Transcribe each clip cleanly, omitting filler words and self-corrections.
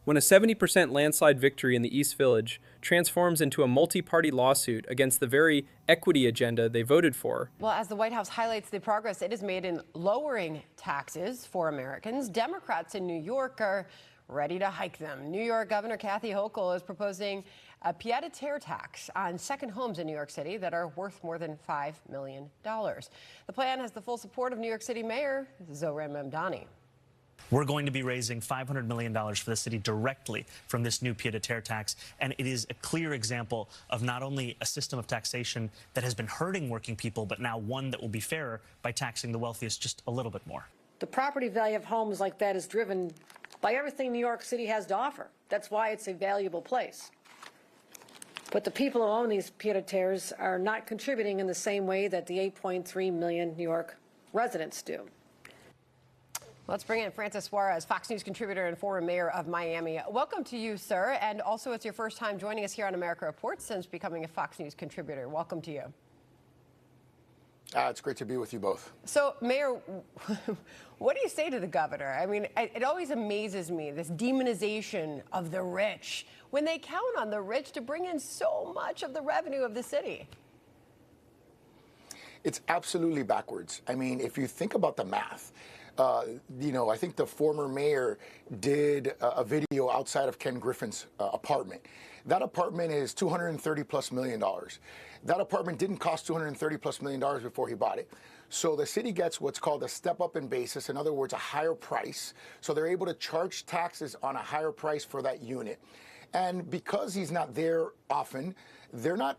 When a 70% landslide victory in the East Village transforms into a multi-party lawsuit against the very equity agenda they voted for. Well, as the White House highlights the progress it has made in lowering taxes for Americans, Democrats in New York are ready to hike them. New York Governor Kathy Hochul is proposing a pied-à-terre tax on second homes in New York City that are worth more than $5 million. The plan has the full support of New York City Mayor Zohran Mamdani. We're going to be raising $500 million for the city directly from this new pied-à-terre tax, and it is a clear example of not only a system of taxation that has been hurting working people, but now one that will be fairer by taxing the wealthiest just a little bit more. The property value of homes like that is driven by everything New York City has to offer. That's why it's a valuable place. But the people who own these pied-à-terres are not contributing in the same way that the 8.3 million New York residents do. Let's bring in Francis Suarez, Fox News contributor and former mayor of Miami. Welcome to you, sir. And also, it's your first time joining us here on America Reports since becoming a Fox News contributor. Welcome to you. It's great to be with you both. So, Mayor, what do you say to the governor? I mean, it always amazes me, this demonization of the rich, when they count on the rich to bring in so much of the revenue of the city. It's absolutely backwards. I mean, if you think about the math, I think the former mayor did a video outside of Ken Griffin's apartment. That apartment is $230+ million. That apartment didn't cost $230+ million before he bought it. So the city gets what's called a step up in basis, in other words, a higher price. So they're able to charge taxes on a higher price for that unit. And because he's not there often, they're not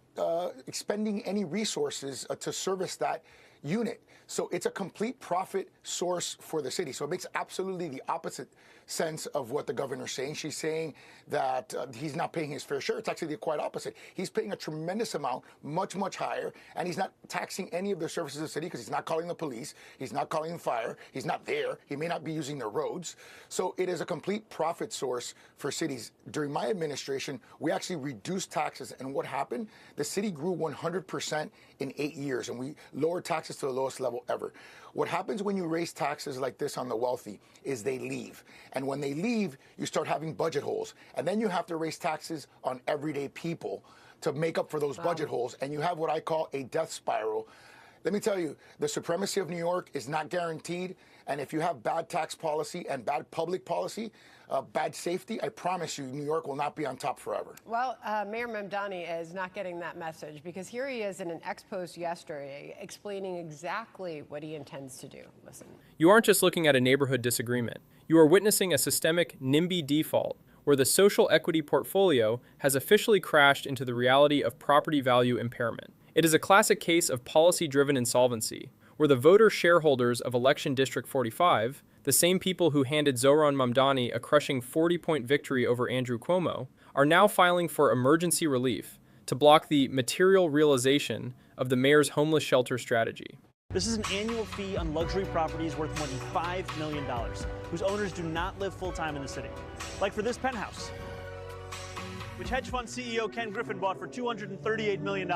expending any resources to service that unit. So it's a complete profit source for the city. So it makes absolutely the opposite sense of what the governor's saying. She's saying that he's not paying his fair share. It's actually the quite opposite. He's paying a tremendous amount, much, much higher, and he's not taxing any of the services of the city because he's not calling the police, he's not calling fire, he's not there, he may not be using the roads. So it is a complete profit source for cities. During my administration, we actually reduced taxes, and what happened? The city grew 100% in 8 years, and we lowered taxes to the lowest level ever. What happens when you raise taxes like this on the wealthy is they leave. And when they leave, you start having budget holes. And then you have to raise taxes on everyday people to make up for those budget holes. And you have what I call a death spiral. Let me tell you, the supremacy of New York is not guaranteed. And if you have bad tax policy and bad public policy, bad safety, I promise you, New York will not be on top forever. Well, Mayor Mamdani is not getting that message because here he is in an ex post yesterday explaining exactly what he intends to do. Listen. You aren't just looking at a neighborhood disagreement. You are witnessing a systemic NIMBY default, where the social equity portfolio has officially crashed into the reality of property value impairment. It is a classic case of policy-driven insolvency, where the voter shareholders of Election District 45, the same people who handed Zohran Mamdani a crushing 40-point victory over Andrew Cuomo, are now filing for emergency relief to block the material realization of the mayor's homeless shelter strategy. This is an annual fee on luxury properties worth more than $5 million, whose owners do not live full-time in the city. Like for this penthouse, which hedge fund CEO Ken Griffin bought for $238 million.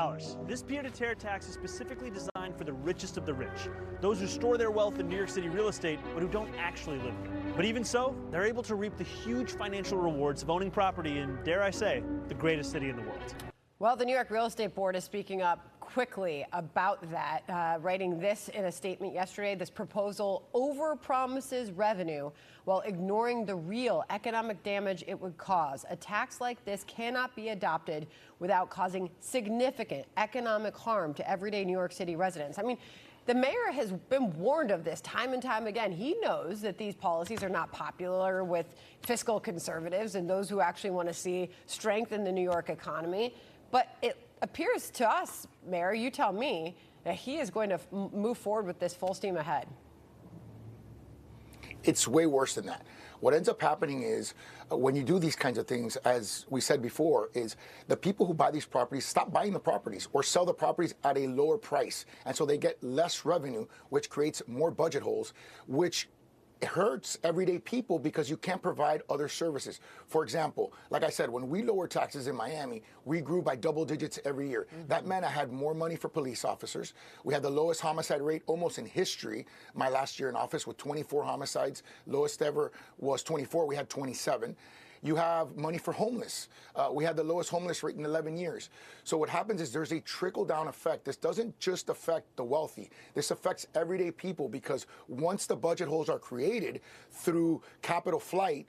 This pied-à-terre tax is specifically designed for the richest of the rich, those who store their wealth in New York City real estate, but who don't actually live there. But even so, they're able to reap the huge financial rewards of owning property in, dare I say, the greatest city in the world. Well, the New York Real Estate Board is speaking up quickly about that, writing this in a statement yesterday. This proposal overpromises revenue while ignoring the real economic damage it would cause. A tax like this cannot be adopted without causing significant economic harm to everyday New York City residents. I mean, the mayor has been warned of this time and time again. He knows that these policies are not popular with fiscal conservatives and those who actually want to see strength in the New York economy. But it appears to us, Mayor, you tell me, that he is going to move forward with this full steam ahead. It's way worse than that. What ends up happening is when you do these kinds of things, as we said before, is the people who buy these properties stop buying the properties or sell the properties at a lower price. And so they get less revenue, which creates more budget holes, which hurts everyday people because you can't provide other services. For example, like I said, when we lowered taxes in Miami, we grew by double digits every year. That meant I had more money for police officers. We had the lowest homicide rate almost in history. My last year in office with 24 homicides, lowest ever was 24. We had 27. You have money for homeless. We had the lowest homeless rate in 11 years. So what happens is there's a trickle-down effect. This doesn't just affect the wealthy. This affects everyday people, because once the budget holes are created through capital flight,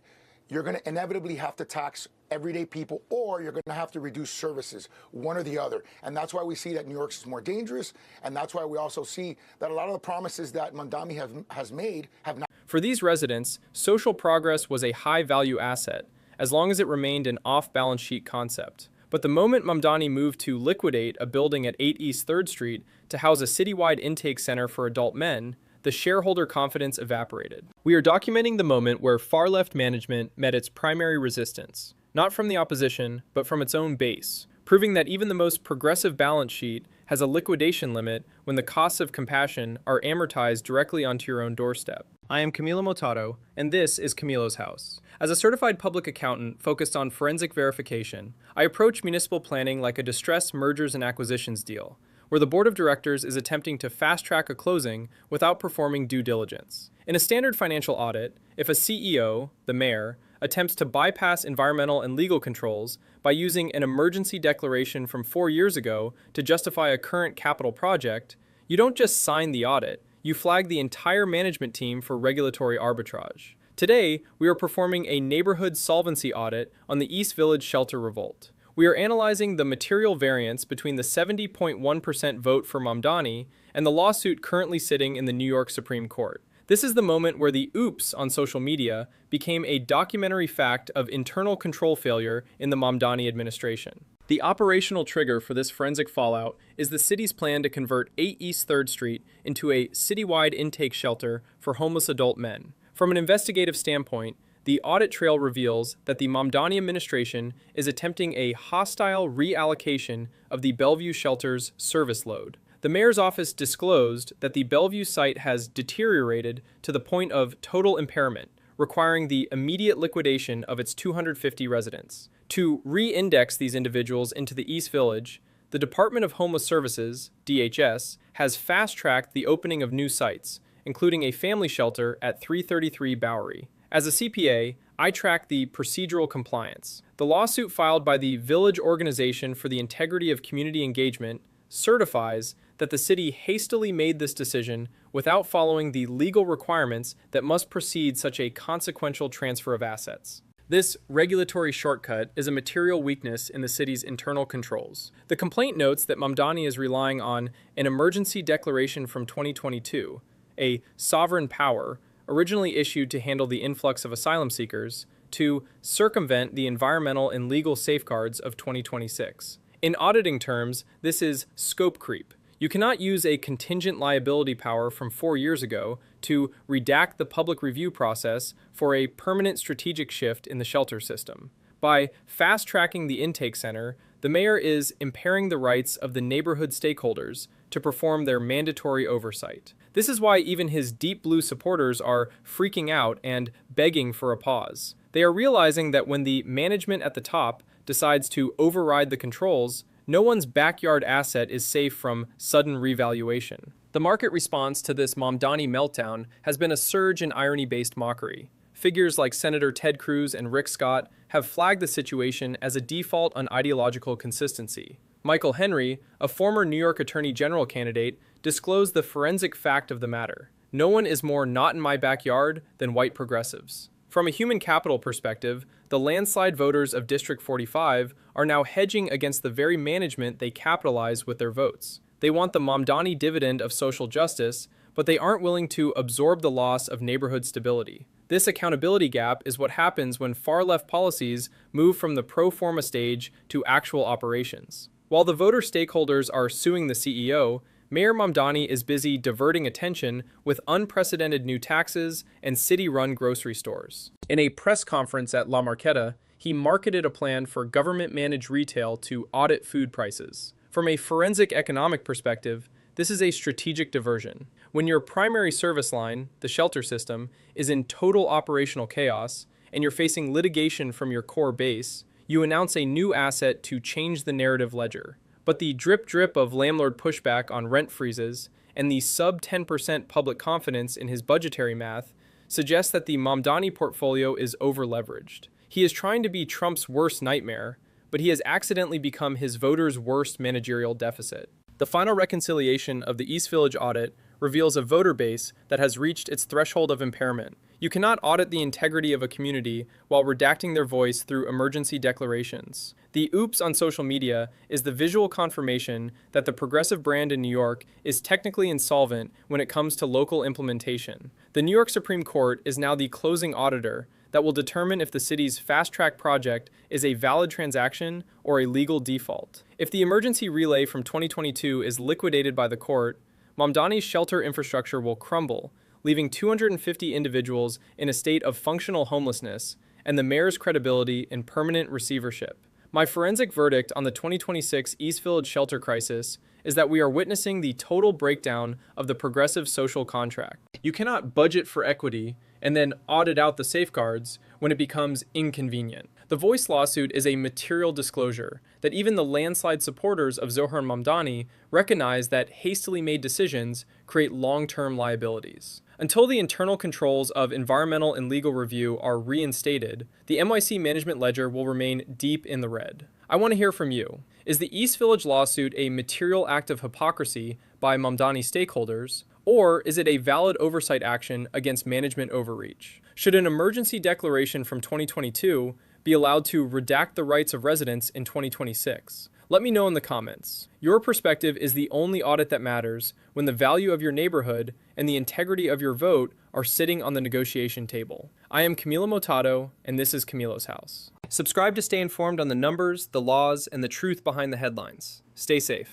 you're going to inevitably have to tax everyday people, or you're going to have to reduce services, one or the other. And that's why we see that New York is more dangerous, and that's why we also see that a lot of the promises that Mamdani has made have not. For these residents, social progress was a high-value asset, as long as it remained an off-balance sheet concept. But the moment Mamdani moved to liquidate a building at 8 East 3rd Street to house a citywide intake center for adult men, the shareholder confidence evaporated. We are documenting the moment where far-left management met its primary resistance, not from the opposition, but from its own base, proving that even the most progressive balance sheet has a liquidation limit when the costs of compassion are amortized directly onto your own doorstep. I am Camilo Motato, and this is Camilo's House. As a certified public accountant focused on forensic verification, I approach municipal planning like a distressed mergers and acquisitions deal, where the board of directors is attempting to fast-track a closing without performing due diligence. In a standard financial audit, if a CEO, the mayor, attempts to bypass environmental and legal controls by using an emergency declaration from 4 years ago to justify a current capital project, you don't just sign the audit, you flag the entire management team for regulatory arbitrage. Today, we are performing a neighborhood solvency audit on the East Village shelter revolt. We are analyzing the material variance between the 70.1% vote for Mamdani and the lawsuit currently sitting in the New York Supreme Court. This is the moment where the oops on social media became a documentary fact of internal control failure in the Mamdani administration. The operational trigger for this forensic fallout is the city's plan to convert 8 East 3rd Street into a citywide intake shelter for homeless adult men. From an investigative standpoint, the audit trail reveals that the Mamdani administration is attempting a hostile reallocation of the Bellevue shelter's service load. The mayor's office disclosed that the Bellevue site has deteriorated to the point of total impairment, requiring the immediate liquidation of its 250 residents. To re-index these individuals into the East Village, the Department of Homeless Services, DHS, has fast-tracked the opening of new sites, including a family shelter at 333 Bowery. As a CPA, I track the procedural compliance. The lawsuit filed by the Village Organization for the Integrity of Community Engagement certifies that the city hastily made this decision without following the legal requirements that must precede such a consequential transfer of assets. This regulatory shortcut is a material weakness in the city's internal controls. The complaint notes that Mamdani is relying on an emergency declaration from 2022, a sovereign power originally issued to handle the influx of asylum seekers, to circumvent the environmental and legal safeguards of 2026. In auditing terms, this is scope creep. You cannot use a contingent liability power from 4 years ago to redact the public review process for a permanent strategic shift in the shelter system. By fast-tracking the intake center, the mayor is impairing the rights of the neighborhood stakeholders to perform their mandatory oversight. This is why even his deep blue supporters are freaking out and begging for a pause. They are realizing that when the management at the top decides to override the controls, no one's backyard asset is safe from sudden revaluation. The market response to this Mamdani meltdown has been a surge in irony-based mockery. Figures like Senator Ted Cruz and Rick Scott have flagged the situation as a default on ideological consistency. Michael Henry, a former New York Attorney General candidate, disclosed the forensic fact of the matter. No one is more not in my backyard than white progressives. From a human capital perspective, the landslide voters of District 45 are now hedging against the very management they capitalize with their votes. They want the Mamdani dividend of social justice, but they aren't willing to absorb the loss of neighborhood stability. This accountability gap is what happens when far-left policies move from the pro forma stage to actual operations. While the voter stakeholders are suing the CEO, Mayor Mamdani is busy diverting attention with unprecedented new taxes and city-run grocery stores. In a press conference at La Marqueta, he marketed a plan for government-managed retail to audit food prices. From a forensic economic perspective, this is a strategic diversion. When your primary service line, the shelter system, is in total operational chaos, and you're facing litigation from your core base, you announce a new asset to change the narrative ledger. But the drip-drip of landlord pushback on rent freezes and the sub-10% public confidence in his budgetary math suggests that the Mamdani portfolio is over-leveraged. He is trying to be Trump's worst nightmare, but he has accidentally become his voters' worst managerial deficit. The final reconciliation of the East Village audit reveals a voter base that has reached its threshold of impairment. You cannot audit the integrity of a community while redacting their voice through emergency declarations. The oops on social media is the visual confirmation that the progressive brand in New York is technically insolvent when it comes to local implementation. The New York Supreme Court is now the closing auditor that will determine if the city's fast-track project is a valid transaction or a legal default. If the emergency relay from 2022 is liquidated by the court, Mamdani's shelter infrastructure will crumble, leaving 250 individuals in a state of functional homelessness and the mayor's credibility in permanent receivership. My forensic verdict on the 2026 East Village shelter crisis is that we are witnessing the total breakdown of the progressive social contract. You cannot budget for equity and then audit out the safeguards when it becomes inconvenient. The Voice lawsuit is a material disclosure that even the landslide supporters of Zohran Mamdani recognize that hastily made decisions create long-term liabilities. Until the internal controls of environmental and legal review are reinstated, the NYC management ledger will remain deep in the red. I want to hear from you. Is the East Village lawsuit a material act of hypocrisy by Mamdani stakeholders, or is it a valid oversight action against management overreach? Should an emergency declaration from 2022 be allowed to redact the rights of residents in 2026? Let me know in the comments. Your perspective is the only audit that matters when the value of your neighborhood and the integrity of your vote are sitting on the negotiation table. I am Camilo Motato, and this is Camilo's House. Subscribe to stay informed on the numbers, the laws, and the truth behind the headlines. Stay safe.